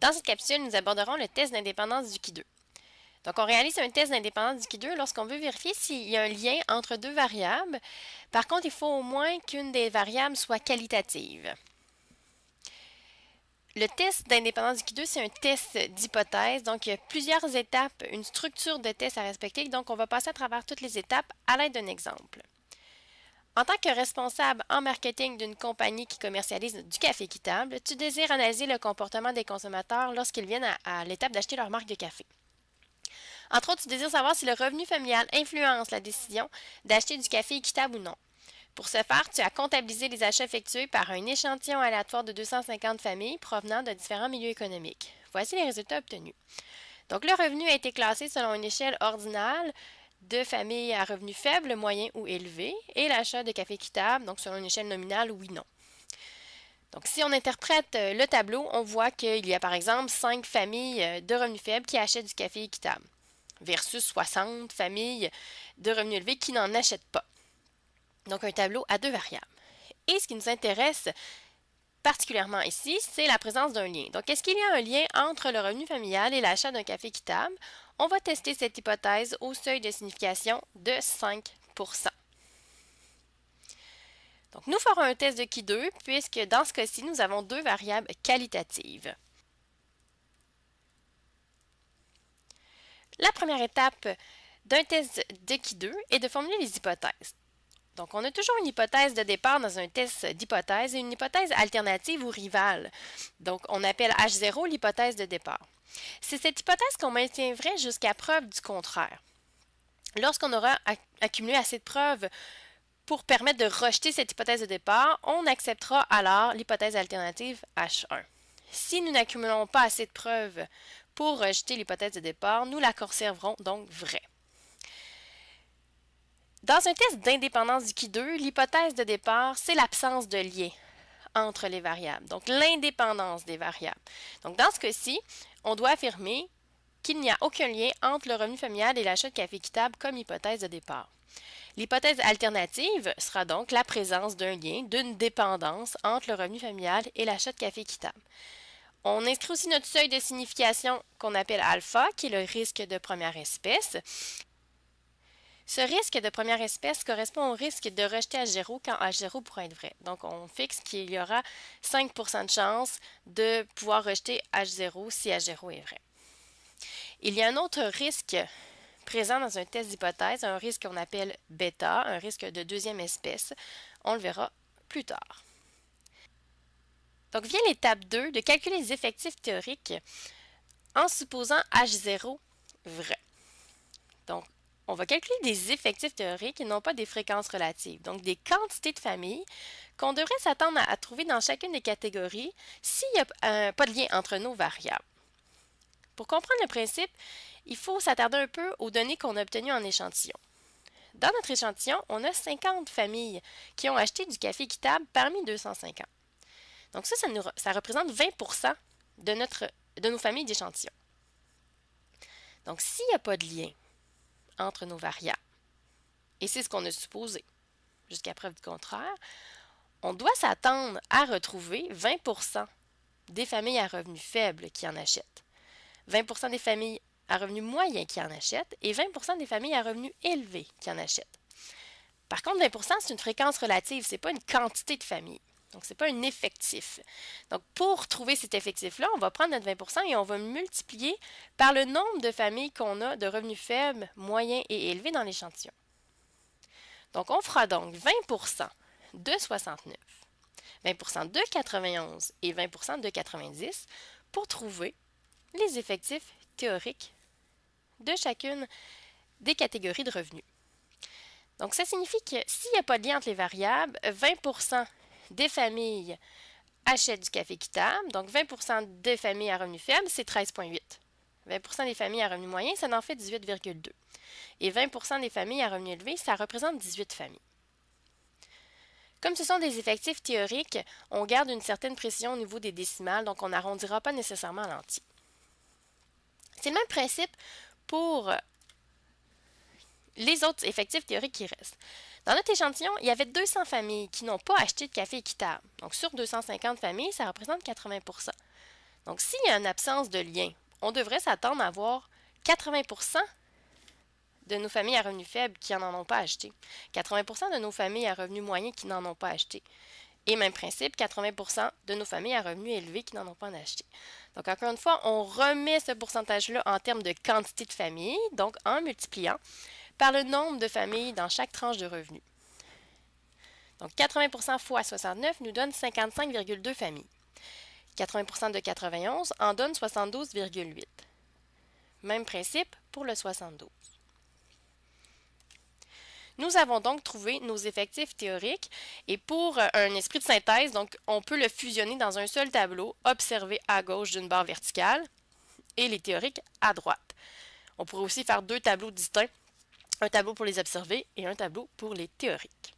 Dans cette capsule, nous aborderons le test d'indépendance du Q2. Donc, on réalise un test d'indépendance du Q2 lorsqu'on veut vérifier s'il y a un lien entre deux variables. Par contre, il faut au moins qu'une des variables soit qualitative. Le test d'indépendance du Q2, c'est un test d'hypothèse. Donc, il y a plusieurs étapes, une structure de test à respecter. Donc, on va passer à travers toutes les étapes à l'aide d'un exemple. En tant que responsable en marketing d'une compagnie qui commercialise du café équitable, tu désires analyser le comportement des consommateurs lorsqu'ils viennent à l'étape d'acheter leur marque de café. Entre autres, tu désires savoir si le revenu familial influence la décision d'acheter du café équitable ou non. Pour ce faire, tu as comptabilisé les achats effectués par un échantillon aléatoire de 250 familles provenant de différents milieux économiques. Voici les résultats obtenus. Donc, le revenu a été classé selon une échelle ordinale de familles à revenus faibles, moyens ou élevés, et l'achat de café équitable, donc selon une échelle nominale, oui-non. Donc, si on interprète le tableau, on voit qu'il y a par exemple 5 familles de revenus faibles qui achètent du café équitable, versus 60 familles de revenus élevés qui n'en achètent pas. Donc, un tableau à deux variables. Et ce qui nous intéresse particulièrement ici, c'est la présence d'un lien. Donc, est-ce qu'il y a un lien entre le revenu familial et l'achat d'un café équitable? On va tester cette hypothèse au seuil de signification de 5 %. Donc, nous ferons un test de Q2 puisque dans ce cas-ci, nous avons deux variables qualitatives. La première étape d'un test de Q2 est de formuler les hypothèses. Donc, on a toujours une hypothèse de départ dans un test d'hypothèse et une hypothèse alternative ou rivale. Donc, on appelle H0 l'hypothèse de départ. C'est cette hypothèse qu'on maintient vraie jusqu'à preuve du contraire. Lorsqu'on aura accumulé assez de preuves pour permettre de rejeter cette hypothèse de départ, on acceptera alors l'hypothèse alternative H1. Si nous n'accumulons pas assez de preuves pour rejeter l'hypothèse de départ, nous la conserverons donc vraie. Dans un test d'indépendance du Q2, l'hypothèse de départ, c'est l'absence de lien entre les variables, donc l'indépendance des variables. Donc, dans ce cas-ci, on doit affirmer qu'il n'y a aucun lien entre le revenu familial et l'achat de café équitable comme hypothèse de départ. L'hypothèse alternative sera donc la présence d'un lien, d'une dépendance entre le revenu familial et l'achat de café équitable. On inscrit aussi notre seuil de signification qu'on appelle alpha, qui est le risque de première espèce. Ce risque de première espèce correspond au risque de rejeter H0 quand H0 pourra être vrai. Donc, on fixe qu'il y aura 5 % de chance de pouvoir rejeter H0 si H0 est vrai. Il y a un autre risque présent dans un test d'hypothèse, un risque qu'on appelle bêta, un risque de deuxième espèce. On le verra plus tard. Donc, vient l'étape 2 de calculer les effectifs théoriques en supposant H0 vrai. Donc, on va calculer des effectifs théoriques et non pas des fréquences relatives, donc des quantités de familles qu'on devrait s'attendre à trouver dans chacune des catégories s'il n'y a pas de lien entre nos variables. Pour comprendre le principe, il faut s'attarder un peu aux données qu'on a obtenues en échantillon. Dans notre échantillon, on a 50 familles qui ont acheté du café équitable parmi 250. Donc ça représente 20 % de nos familles d'échantillons. Donc, s'il n'y a pas de lien entre nos variables, et c'est ce qu'on a supposé jusqu'à preuve du contraire, on doit s'attendre à retrouver 20 % des familles à revenus faibles qui en achètent, 20 % des familles à revenus moyens qui en achètent et 20 % des familles à revenus élevés qui en achètent. Par contre, 20 % c'est une fréquence relative, ce n'est pas une quantité de familles. Donc, ce n'est pas un effectif. Donc, pour trouver cet effectif-là, on va prendre notre 20 % et on va multiplier par le nombre de familles qu'on a de revenus faibles, moyens et élevés dans l'échantillon. Donc, on fera donc 20 % de 69, 20 % de 91 et 20 % de 90 pour trouver les effectifs théoriques de chacune des catégories de revenus. Donc, ça signifie que s'il n'y a pas de lien entre les variables, 20 % des familles achètent du café équitable, donc 20 % des familles à revenus faibles, c'est 13,8. 20 % des familles à revenus moyens, ça en fait 18,2. Et 20 % des familles à revenus élevés, ça représente 18 familles. Comme ce sont des effectifs théoriques, on garde une certaine précision au niveau des décimales, donc on n'arrondira pas nécessairement à l'entier. C'est le même principe pour les autres effectifs théoriques qui restent. Dans notre échantillon, il y avait 200 familles qui n'ont pas acheté de café équitable. Donc, sur 250 familles, ça représente 80 %. Donc, s'il y a une absence de lien, on devrait s'attendre à avoir 80% de nos familles à revenus faibles qui n'en ont pas acheté. 80% de nos familles à revenus moyens qui n'en ont pas acheté. Et même principe, 80% de nos familles à revenus élevés qui n'en ont pas acheté. Donc, encore une fois, on remet ce pourcentage-là en termes de quantité de familles, donc en multipliant par le nombre de familles dans chaque tranche de revenus. Donc, 80% fois 69 nous donne 55,2 familles. 80% de 91 en donne 72,8. Même principe pour le 72. Nous avons donc trouvé nos effectifs théoriques et pour un esprit de synthèse, donc on peut le fusionner dans un seul tableau, observé à gauche d'une barre verticale et les théoriques à droite. On pourrait aussi faire deux tableaux distincts, un tableau pour les observés et un tableau pour les théoriques.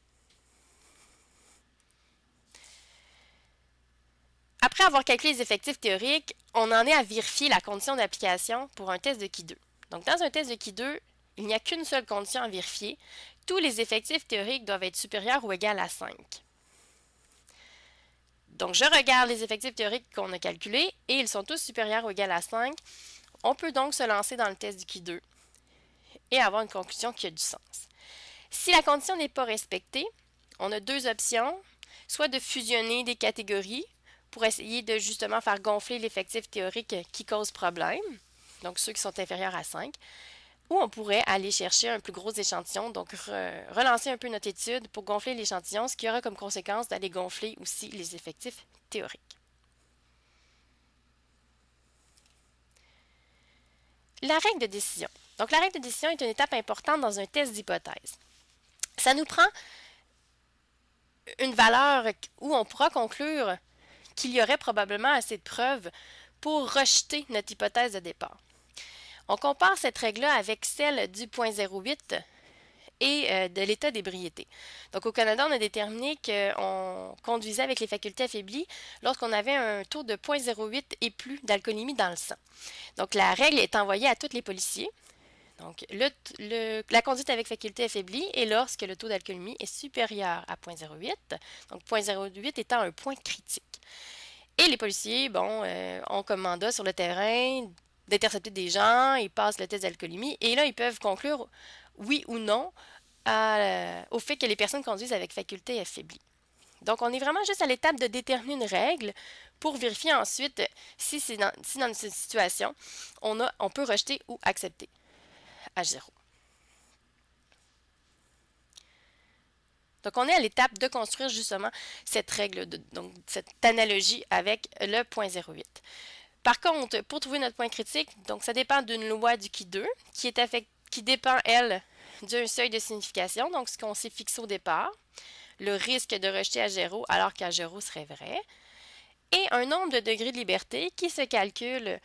Après avoir calculé les effectifs théoriques, on en est à vérifier la condition d'application pour un test de Qui 2. Donc, dans un test de Qui 2, il n'y a qu'une seule condition à vérifier. Tous les effectifs théoriques doivent être supérieurs ou égaux à 5. Donc, je regarde les effectifs théoriques qu'on a calculés et ils sont tous supérieurs ou égaux à 5. On peut donc se lancer dans le test du Qui 2 et avoir une conclusion qui a du sens. Si la condition n'est pas respectée, on a deux options, soit de fusionner des catégories pour essayer de justement faire gonfler l'effectif théorique qui cause problème, donc ceux qui sont inférieurs à 5, ou on pourrait aller chercher un plus gros échantillon, donc relancer un peu notre étude pour gonfler l'échantillon, ce qui aura comme conséquence d'aller gonfler aussi les effectifs théoriques. La règle de décision. Donc la règle de décision est une étape importante dans un test d'hypothèse. Ça nous prend une valeur où on pourra conclure qu'il y aurait probablement assez de preuves pour rejeter notre hypothèse de départ. On compare cette règle-là avec celle du 0.08 et de l'état d'ébriété. Donc, au Canada, on a déterminé qu'on conduisait avec les facultés affaiblies lorsqu'on avait un taux de 0.08 et plus d'alcoolémie dans le sang. Donc, la règle est envoyée à tous les policiers. Donc, la conduite avec faculté affaiblie est lorsque le taux d'alcoolémie est supérieur à 0.08, donc 0.08 étant un point critique. Et les policiers, ont comme mandat sur le terrain d'intercepter des gens, ils passent le test d'alcoolémie et là, ils peuvent conclure oui ou non au fait que les personnes conduisent avec faculté affaiblie. Donc, on est vraiment juste à l'étape de déterminer une règle pour vérifier ensuite si dans cette situation, on peut rejeter ou accepter H0. Donc, on est à l'étape de construire justement cette règle, donc cette analogie avec le 0.08. Par contre, pour trouver notre point critique, donc ça dépend d'une loi du Qui 2 qui dépend, elle, d'un seuil de signification, donc ce qu'on s'est fixé au départ, le risque de rejeter H0 alors qu'H0 serait vrai, et un nombre de degrés de liberté qui se calcule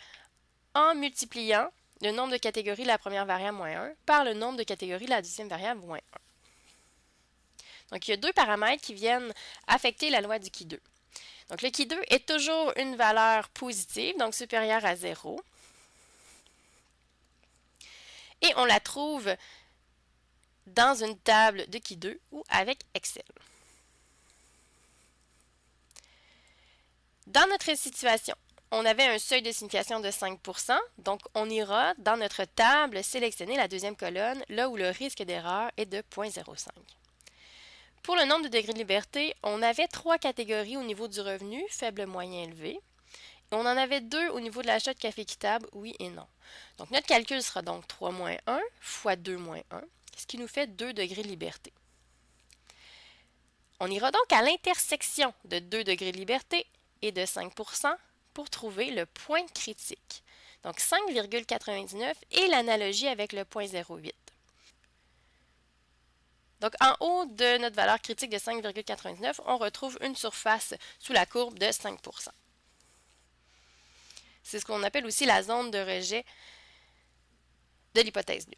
en multipliant le nombre de catégories de la première variable moins 1 par le nombre de catégories de la deuxième variable moins 1. Donc, il y a deux paramètres qui viennent affecter la loi du Qui 2. Donc, le Qui 2 est toujours une valeur positive, donc supérieure à 0. Et on la trouve dans une table de Qui 2 ou avec Excel. Dans notre situation, on avait un seuil de signification de 5%, donc on ira dans notre table sélectionner la deuxième colonne, là où le risque d'erreur est de 0.05. Pour le nombre de degrés de liberté, on avait 3 catégories au niveau du revenu, faible, moyen, élevé. On en avait 2 au niveau de l'achat de café équitable, oui et non. Donc notre calcul sera donc 3 moins 1 fois 2 moins 1, ce qui nous fait 2 degrés de liberté. On ira donc à l'intersection de 2 degrés de liberté et de 5% pour trouver le point critique. Donc 5,99 et l'analogie avec le 0.08. Donc, en haut de notre valeur critique de 5,99, on retrouve une surface sous la courbe de 5%. C'est ce qu'on appelle aussi la zone de rejet de l'hypothèse nulle.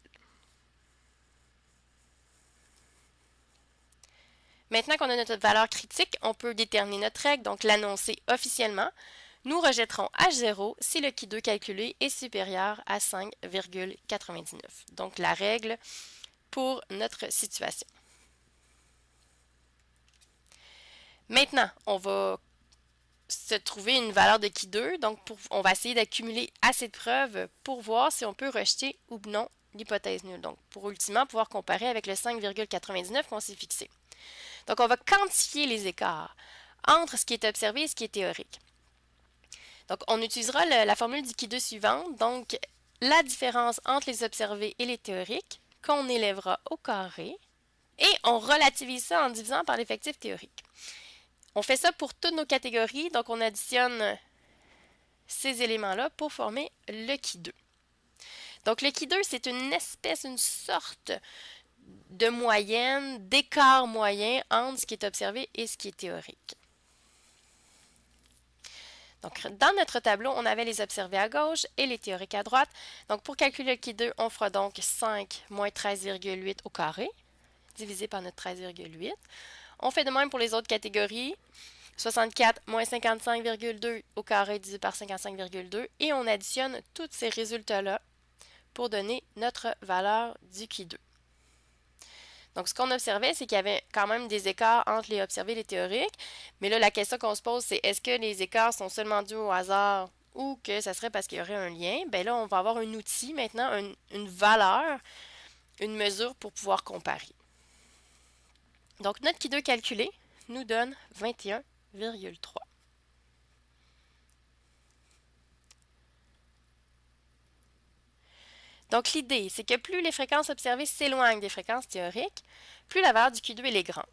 Maintenant qu'on a notre valeur critique, on peut déterminer notre règle, donc l'annoncer officiellement. Nous rejetterons H0 si le Qui 2 calculé est supérieur à 5,99. Donc, la règle pour notre situation. Maintenant, on va se trouver une valeur de qui 2. Donc, on va essayer d'accumuler assez de preuves pour voir si on peut rejeter ou non l'hypothèse nulle. Donc, pour ultimement pouvoir comparer avec le 5,99 qu'on s'est fixé. Donc, on va quantifier les écarts entre ce qui est observé et ce qui est théorique. Donc, on utilisera la formule du qui 2 suivante. Donc, la différence entre les observés et les théoriques qu'on élèvera au carré. Et on relativise ça en divisant par l'effectif théorique. On fait ça pour toutes nos catégories, donc on additionne ces éléments-là pour former le qui 2. Donc le qui 2, c'est une sorte de moyenne, d'écart moyen entre ce qui est observé et ce qui est théorique. Donc dans notre tableau, on avait les observés à gauche et les théoriques à droite. Donc pour calculer le qui 2, on fera donc 5 moins 13,8 au carré, divisé par notre 13,8. On fait de même pour les autres catégories. 64 moins 55,2 au carré divisé par 55,2 et on additionne tous ces résultats-là pour donner notre valeur du qui 2. Donc, ce qu'on observait, c'est qu'il y avait quand même des écarts entre les observés et les théoriques. Mais là, la question qu'on se pose, c'est est-ce que les écarts sont seulement dus au hasard ou que ça serait parce qu'il y aurait un lien? Bien là, on va avoir un outil maintenant, une valeur, une mesure pour pouvoir comparer. Donc, notre qui 2 calculé nous donne 21,3. Donc, l'idée, c'est que plus les fréquences observées s'éloignent des fréquences théoriques, plus la valeur du Q2 est grande.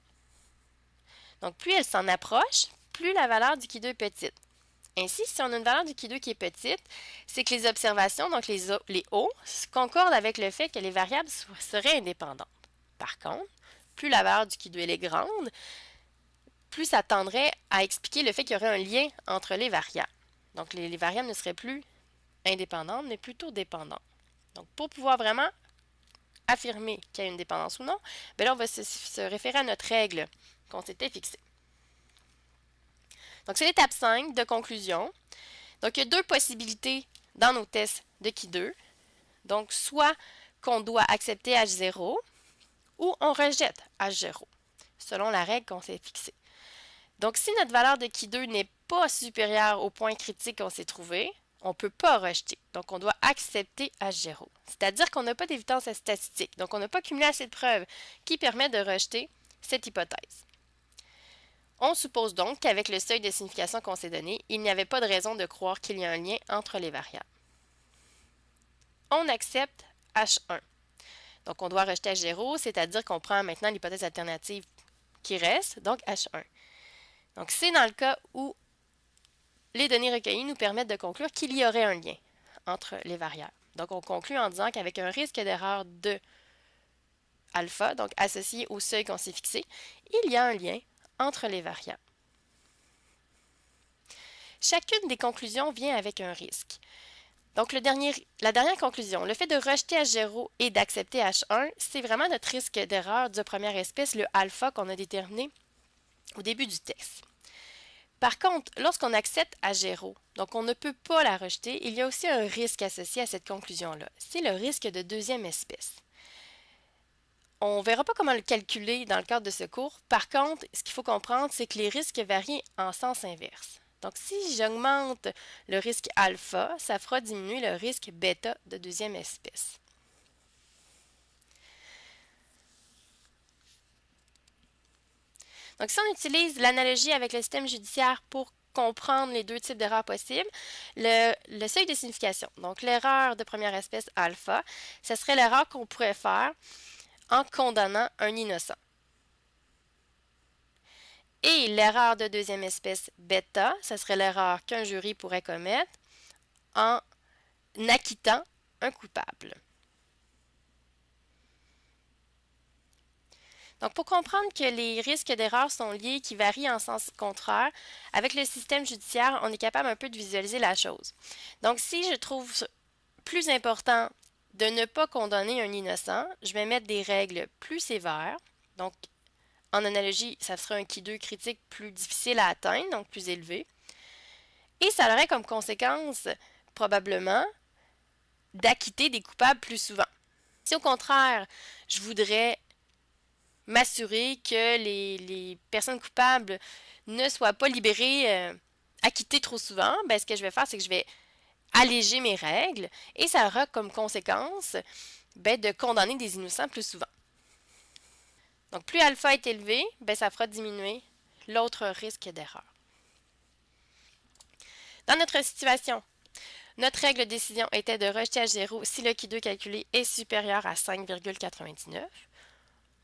Donc, plus elle s'en approche, plus la valeur du Q2 est petite. Ainsi, si on a une valeur du Q2 qui est petite, c'est que les observations, donc les O, concordent avec le fait que les variables seraient indépendantes. Par contre, plus la valeur du Q2 est grande, plus ça tendrait à expliquer le fait qu'il y aurait un lien entre les variables. Donc, les variables ne seraient plus indépendantes, mais plutôt dépendantes. Donc, pour pouvoir vraiment affirmer qu'il y a une dépendance ou non, bien là, on va se référer à notre règle qu'on s'était fixée. Donc, c'est l'étape 5 de conclusion. Donc, il y a deux possibilités dans nos tests de qui 2. Donc, soit qu'on doit accepter H0 ou on rejette H0, selon la règle qu'on s'est fixée. Donc, si notre valeur de qui 2 n'est pas supérieure au point critique qu'on s'est trouvé, on ne peut pas rejeter. Donc, on doit accepter H0. C'est-à-dire qu'on n'a pas d'évidence statistique. Donc, on n'a pas cumulé assez de preuves qui permettent de rejeter cette hypothèse. On suppose donc qu'avec le seuil de signification qu'on s'est donné, il n'y avait pas de raison de croire qu'il y a un lien entre les variables. On accepte H1. Donc, on doit rejeter H0, c'est-à-dire qu'on prend maintenant l'hypothèse alternative qui reste, donc H1. Donc, c'est dans le cas où les données recueillies nous permettent de conclure qu'il y aurait un lien entre les variables. Donc, on conclut en disant qu'avec un risque d'erreur de alpha, donc associé au seuil qu'on s'est fixé, il y a un lien entre les variables. Chacune des conclusions vient avec un risque. Donc, la dernière conclusion, le fait de rejeter H0 et d'accepter H1, c'est vraiment notre risque d'erreur de première espèce, le alpha qu'on a déterminé au début du texte. Par contre, lorsqu'on accepte H0, donc on ne peut pas la rejeter, il y a aussi un risque associé à cette conclusion-là. C'est le risque de deuxième espèce. On ne verra pas comment le calculer dans le cadre de ce cours. Par contre, ce qu'il faut comprendre, c'est que les risques varient en sens inverse. Donc, si j'augmente le risque alpha, ça fera diminuer le risque bêta de deuxième espèce. Donc, si on utilise l'analogie avec le système judiciaire pour comprendre les deux types d'erreurs possibles, le seuil de signification, donc l'erreur de première espèce alpha, ce serait l'erreur qu'on pourrait faire en condamnant un innocent. Et l'erreur de deuxième espèce bêta, ce serait l'erreur qu'un jury pourrait commettre en acquittant un coupable. Donc, pour comprendre que les risques d'erreur sont liés, qui varient en sens contraire, avec le système judiciaire, on est capable un peu de visualiser la chose. Donc, si je trouve plus important de ne pas condamner un innocent, je vais mettre des règles plus sévères. Donc, en analogie, ça sera un qui 2 critique plus difficile à atteindre, donc plus élevé. Et ça aurait comme conséquence, probablement, d'acquitter des coupables plus souvent. Si au contraire, je voudrais m'assurer que les personnes coupables ne soient pas libérées acquitter trop souvent, ben, ce que je vais faire, c'est que je vais alléger mes règles et ça aura comme conséquence ben, de condamner des innocents plus souvent. Donc, plus alpha est élevé, ben, ça fera diminuer l'autre risque d'erreur. Dans notre situation, notre règle de décision était de rejeter H0 si le Q2 calculé est supérieur à 5,99.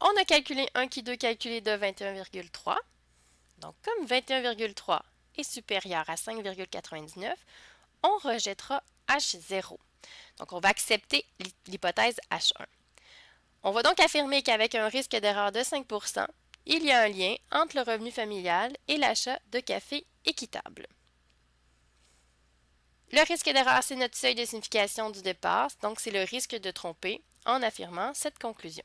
On a calculé un Q2 calculé de 21,3. Donc, comme 21,3 est supérieur à 5,99, on rejettera H0. Donc, on va accepter l'hypothèse H1. On va donc affirmer qu'avec un risque d'erreur de 5%, il y a un lien entre le revenu familial et l'achat de café équitable. Le risque d'erreur, c'est notre seuil de signification du départ, donc c'est le risque de tromper en affirmant cette conclusion.